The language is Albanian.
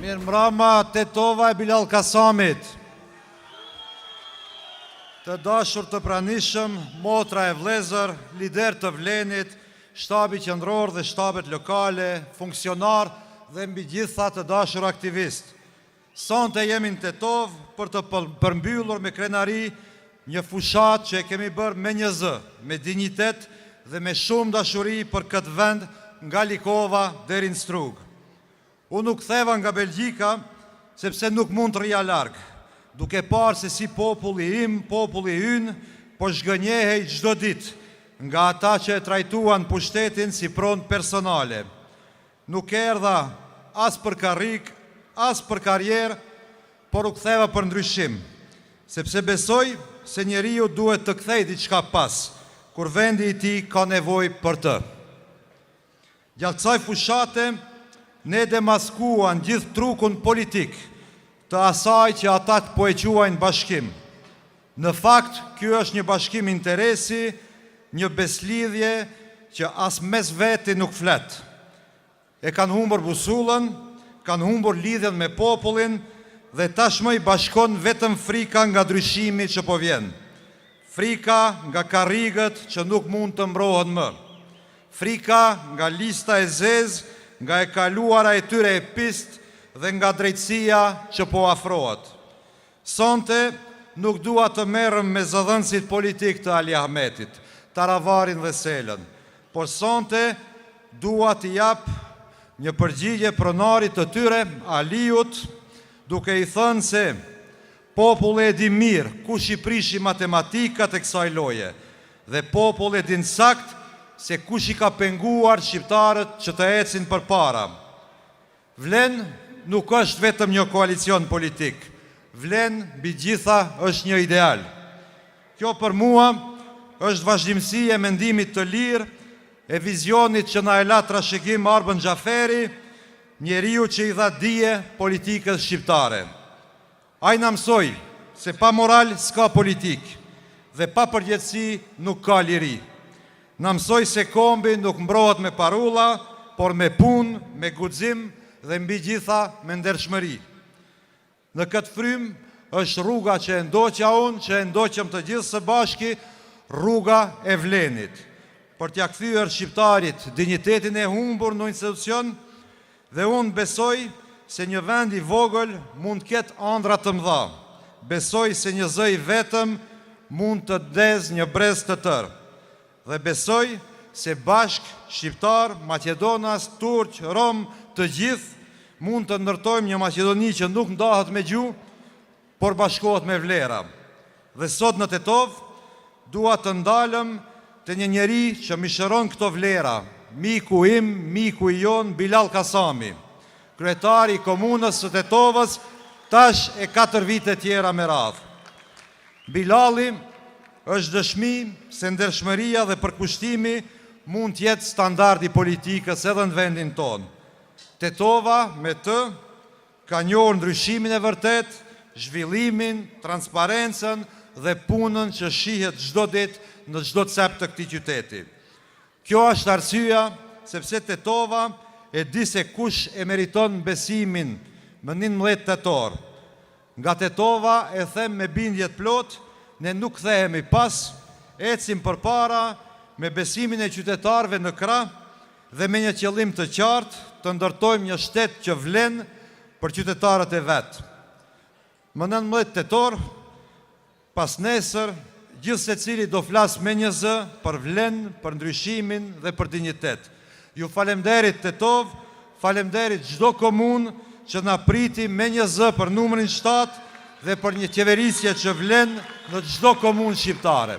Mirë mbrëma Tetova e Bilal Kasamit. Të dashur të pranishëm, motra e vlezër, lider të Vlenit, shtabi qendror dhe shtabet lokale, funksionar dhe mbi gjitha të dashur aktivist. Sonte jemi në Tetov për të përmbyllur me krenari një fushat që e kemi bërë me një zë, me dignitet dhe me shumë dashuri për këtë vend nga Likova deri në Strug. Unë nuk theva nga Belgjika sepse nuk mund të rria larg, duke parë se si populli im, populli ynë, po zhgënjehej çdo ditë nga ata që e trajtuan pushtetin si pronë personale. Nuk erdha as për karrik, as për karrierë, por u ktheva për ndryshim, sepse besoj se njeriu duhet të kthejë diçka pas, kur vendi i tij ka nevojë për të. Gjatë kësaj fushate, ne demaskuan gjithë trukun politik të asaj që ata po e quajnë bashkim. Në fakt, ky është një bashkim interesi, një beslidhje që as mes veti nuk flet. E kanë humbur busullën, kanë humbur lidhjen me popullin dhe tashmë i bashkon vetëm frika nga ndryshimi që po vjen. Frika nga karrigët që nuk mund të mbrohen më. Frika nga lista e zezë, nga e kaluara e tyre e pist dhe nga drejtësia që po afrohet. Sonte nuk dua të merrem me zëdhënësit politik të Ali Ahmetit, Taravarin dhe Selën, por sonte dua të jap një përgjigje pronarit të tyre, Aliut, duke i thënë se populli e di mirë kush i prishi matematikat e kësaj loje dhe populli e din sakt se kush i ka penguar shqiptarët që të ecin përpara. Vlen nuk është vetëm një koalicion politik, Vlen mbi gjitha është një ideal. Kjo për mua është vazhdimësi e mendimit të lirë, e vizionit që na e la trashëgim Arbën Xhaferi, njeriu që i dha dije politikës shqiptare. Ai na mësoi se pa moral s'ka politik dhe pa përgjegjësi nuk ka liri. Na mësoi se kombi nuk mbrohet me parulla, por me punë, me guxim dhe mbi gjitha me ndershmëri. Në këtë frym është rruga që e ndoqja unë, që e ndoqëm të gjithë së bashki, rruga e Vlenit. Për t'ja kthyer shqiptarit dinjitetin e humbur në institucion, dhe unë besoj se një vend i vogël mund të ketë ëndra të mëdha. Besoj se një zë i vetëm mund të dezë një brez të tërë. Dhe besoj se bashk, shqiptar, Maqedonas, Turq, Rom, të gjithë, mund të ndërtojmë një Maqedoni që nuk ndahet me gjuhë, por bashkohet me vlera. Dhe sot në Tetov, dua të ndalëm të një njeri që mishëron këto vlera, miku im, miku i jon, Bilal Kasami, kryetari i komunës së Tetovës, tash e 4 vite tjera me radhë. Bilali është dëshmi se ndershmëria dhe përkushtimi mund të jetë standardi politikës edhe në vendin tonë. Tetova me të ka njohur ndryshimin e vërtet, zhvillimin, transparencën dhe punën që shihet çdo ditë në çdo cep të këtij qyteti. Kjo është arsyeja sepse Tetova e di se kush e meriton besimin më 19 tetor. Nga Tetova e them me bindje të plot, ne nuk kthehemi pas, ecim përpara me besimin e qytetarëve në krah dhe me një qëllim të qartë të ndërtojmë një shtet që vlen për qytetarët e vet. Më 19 tetor, pas nesër, gjithë secili do flas me një zë për Vlen, për ndryshimin dhe për dinjitet. Ju falemderit Tetov, falemderit çdo komunë që na priti me një zë për numrin 7 dhe për një qeverisje që vlen në çdo komunë shqiptare.